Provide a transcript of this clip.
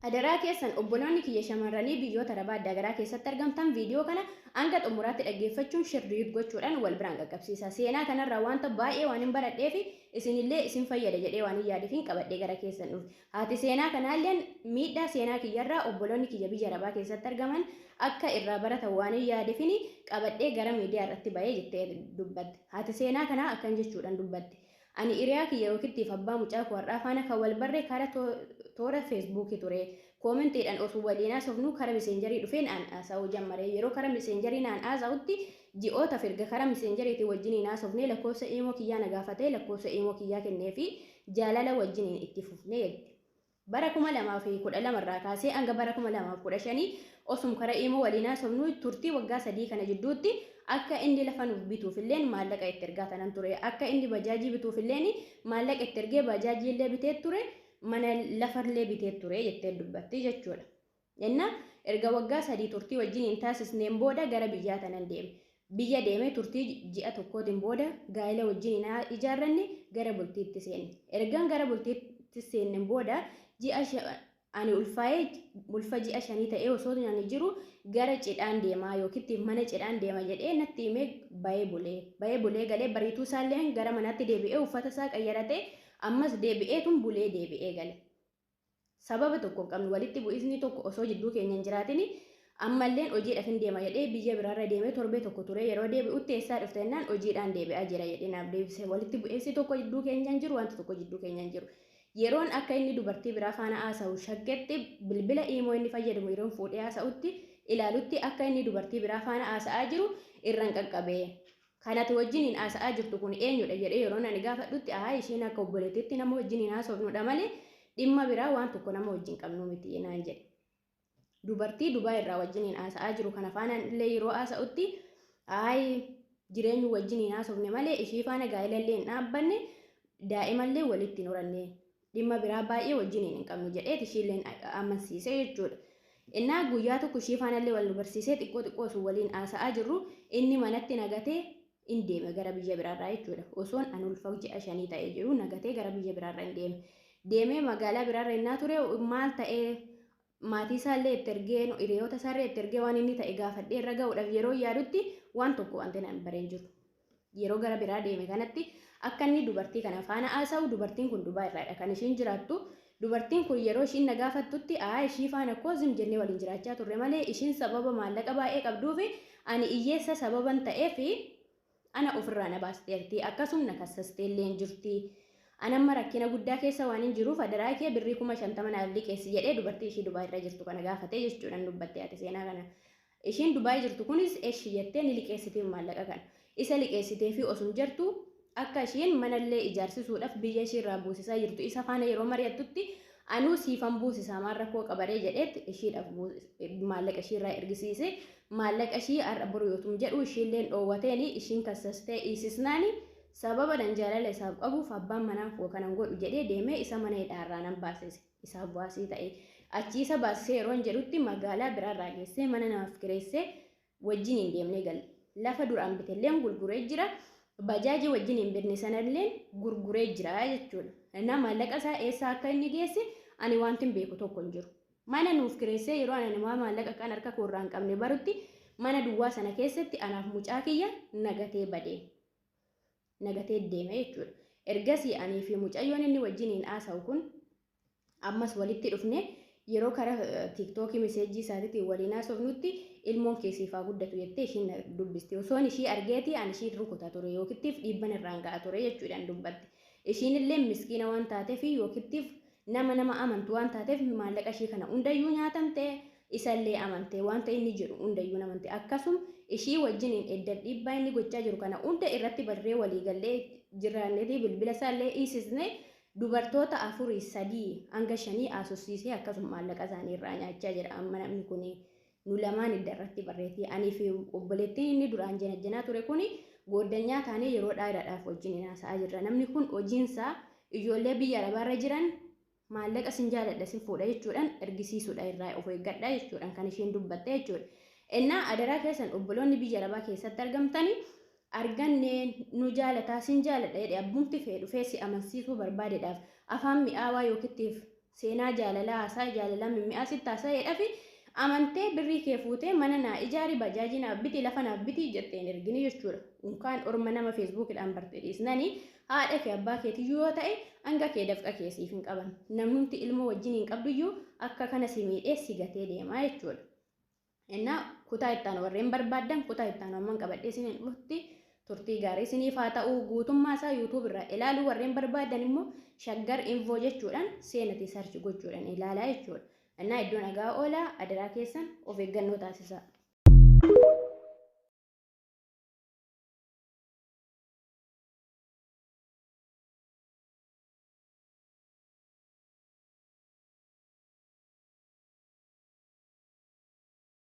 Adaraa keessan obboloonni kiyya shamarranii biyyoota arabaa adda garaa keessatti argamtan viidiyoo kana hanga xumuraatti dhaggeeffachuun shirriit gochuudhaan wal biraan qaqqabsiisa. Seenaa kanarraa wanta baay'ee waan hin baradhee fi isinillee isin fayyada jedhee waan hin yaadeef qabadhee gara keessan dhufe. Haati seenaa kanaallee miidhaa seenaa kiyyarraa obboloonni kiyya biyya arabaa keessatti argaman akka irraa baratan waan hin yaadeef qabadhee gara miidiyaa irratti ba'ee jettee dubbatte. Haati seenaa kanaa akkan jechuudhaan dubbatte. Ani hiriyaa kiyya yookiin abbaa mucaa koo har'aa faana kan wal barree karaa toora feesbuukii ture. Koomentiidhaan osoo waliin haasofnu karaa miseenjarii dhufeen aan haasa'uu jalqabe. Yeroo karaa miseenjarii naan haasa'utti ji'oota firga karaa miseenjariitiin wajjiniin haasofnee lakkoofsa iimoo kiyyaa na gaafatee lakkoofsa iimoo kiyyaa kennee fi jaalala wajjiniin itti fufnee jetti. Bara 2012 irraa kaasee hanga bara 2015 osum karaa iimoo waliin haasofnu turtii waggaa 3 kana jidduutti akka inni lafa nuuf bituufillee maallaqa itti ergaa tanan ture. Akka inni bajaajii bituufillee maallaqa itti ergee bajaajii illee bitee ture. Mana lafarlee bitee ture jettee dubbatti jechuudha. Inna erga waggaa 3 turtii wajjiniin taasisneen booda gara biyyaa tanan deeme. Biyya deemee turtii ji'a tokkootiin booda gaa'ela wajjiniin ijaarranne gara bultiitti seenne. Ergaan gara bultiitti seenneen booda ani ulfa ji'a 5 ta'ee osoo nyaanni jiru gara cidhaan deemaa yookiin mana cidhaan deema jedhee natti himee bayee bulee galee bariituu isaallee gara manaatti deebi'ee uffata isaa qayyaratee ammas deebi'eetun bulee deebi'ee gale. Sababa tokko qabnu walitti bu'isni tokko osoo jidduu keenya hin jiraatin ammallee hojiidhaaf hin deema jedhee biyya biraarra deemee torbee tokko ture. Yeroo deebi'utti eessaa dhufte jennaan hojiidhaan deebi'aa jira jedhee naaf deebise. Walitti bu'isni tokko jidduu keenya hin jiru, wanti tokko jidduu keenya hin jiru. Yeroon akka inni dubartii biraa faana haasa'u shakketti bilbila iimoo inni fayyadamu yeroon fuudhee haasa'utti ilaalutti akka inni dubartii biraa faana haasa'aa jiru irraan qaqqabee. Kanatti wajjiniin haasa'aa jirtu kun eenyudha jedhee yeroo ani gaafadhutti isheen akka obboleettiitti nama wajjiniin haasofnudha malee dhimma biraa waan tokko nama wajjin qabnu miti naan jedhe. Dubartii Dubaay irraa wajjiniin haasa'aa jiru kana faana illee yeroo haasa'utti jireenyu wajjiniin haasofne malee ishii faana gaa'ela illee hin dhaabbanne daa'imallee walitti hin horanne dhimma biraa baay'ee wajjiniin hin qabnu jedheeti ishiillee amansiisee jechuudha. Innaa guyyaa tokko ishii faana illee wal nu barsiisee xiqqoo osoo waliin haasa'aa jirru inni manatti nagatee in deeme gara biyya biraarraa jechuudha. Osoon ani ulfa ji'a 5 ta'ee jiru nagatee gara biyya biraarraa in deeme. Deemee magaalaa biraarra innaa ture maal ta'ee maatii isaallee itti ergee hiriyoota isaallee itti ergee waan inni ta'e gaafadhee irra ga'uudhaaf yeroo yaadutti waan tokko wanti naan bareen jiru. Yeroo gara biraa deeme kanatti akka inni dubartii kana faana haasa'u dubartiin kun Dubaay irraadha kan ishiin jiraattu. Dubartiin kun yeroo ishiin na gaafattutti ishii faana koozim jennee waliin jiraachaa turre malee ishiin sababa maallaqa baay'ee qabduufi ani hiyyeessa sababan ta'eef ana ofirraa na baasteerti akkasuma na kassasteellee hin jirti. Anamma rakkina guddaa keessa waan hin jiruuf adaraa kee birrii 50 naaf liqeessi jedhee dubartii ishii Dubaay irra jirtu kana gaafatee jechuudhaan dubbatte ati seenaa kana. Ishiin Dubaay jirtu kunis eeshi jettee ni liqeessiteef maallaqa kana. Isa liqeessitee fi osoo jirtu akka ishiin manallee ijaarsisuudhaaf biyya ishii irraa buusisaa jirtu isa faana yeroo mari'attutti anuu siifan buusisaa maal rakkoo qabaree jedheetti ishiidhaaf maallaqa ishii irraa ergisiise maallaqa ishii har'a borootum jedhu ishiillee dhoowwateeni ishiin kassastee dhiisisnaani sababa jaalala isaaf qabuuf abbaan manaa koo kanan godhu jedhee deemee isa mana hidhaarraa nan baasise isaaf baasii ta'e achi isa baasisee yeroo jedhutti magaalaa biraarraa geessee mana namaaf kireessee wajjiniin deemnee galle lafa duraan bitelleen gurguree jira. Bajaajii wajjiniin bitne sanallee gurguree jira jechuudha. Nama maallaqa isaa eessaa akka inni geesse ani wanti beeku tokko hin jiru. Mana nuuf kireessee yeroo ani maallaqa kan harka koorraa hin qabne barutti mana duwwaa sana keessatti anaaf mucaa kiyya nagatee badee. Nagatee deeme jechuudha. Ergasii anii fi mucayyoon inni wajjiniin haasa'u kun ammas walitti dhufne yeroo karaa TikTok meseejii isaatiitiin waliin haasofnutti ilmoon keessiifaa guddatu jettee ishiin dubbiste. Osoon ishii argeeti ani ishii rukutaa ture yookiin dhiibban irraan ga'a ture jechuudhaan dubbatte. Ishiin illee miskiina waan taateef yookiin nama amantu waan taateef maallaqa ishii kana hundayyuu nyaatamte isallee amante wanta inni jedhu hundayyuu namante akkasuma ishii wajjiniin edda dhiibbaa inni gochaa jiru kana hunda irratti barree walii gallee jiraanneeti bilbila isaallee dhiisisne. Dubartoota 4 3 hanga 5 asosiisee akkasuma maallaqa isaanii irraa nyaachaa jira. Amma namni kun nu lamaan irratti barreetii ani fi obboleettiin inni duraan jenajjanaa ture kun gooddanyaa taanee yeroo dheeraadhaaf wajjin haasa'aa jirra. Namni kun hojiinsaa ijoollee biyya arabaarra jiran maallaqa sin jaaladha sin fuudha jechuudhaan ergisiisuudha irraa of eeggadha jechuudhaan kan isheen dubbatte jechuudha. Innaa adaraa keessan obboloonni biyya arabaa keessatti argamtanii arganne nu jaalataa sin jaaladha jedhee abbumti fee dhufee si amansiisuu barbaadeedhaaf afaan mi'aawaa yookiin seenaa jaalalaa haasaa jaalalaa mimmi'aa sitti haasa'eedhaa fi amantee birrii kee fuutee mana naa ijaari bajaajii naaf biti lafa naaf biti jetteen ergini jechuudha. Unkaan orma nama feesbuukidhaan barte dhiisnanii haadha kee abbaa keetiyyuu yoo ta'e hanga kee dafqa keessiif hin qaban. Namnumti ilmoo wajjin hin qabduyyuu akka kana si miidhee si gatee deemaa jechuudha. Innaa kutaa ittaan warreen barbaaddan kutaa ittaan amman qabadhee isiniin dhufti turtii gaarii isiniif haa ta'u guutummaa isaa YouTube irraa ilaaluu warreen barbaadan immoo shaggar info jechuudhaan seenatii sarchi gochuudhaan ilaalaa jechuudha. Innaa iddoo nagaa oolaa adaraa keessan of eeggannoo taasisaa.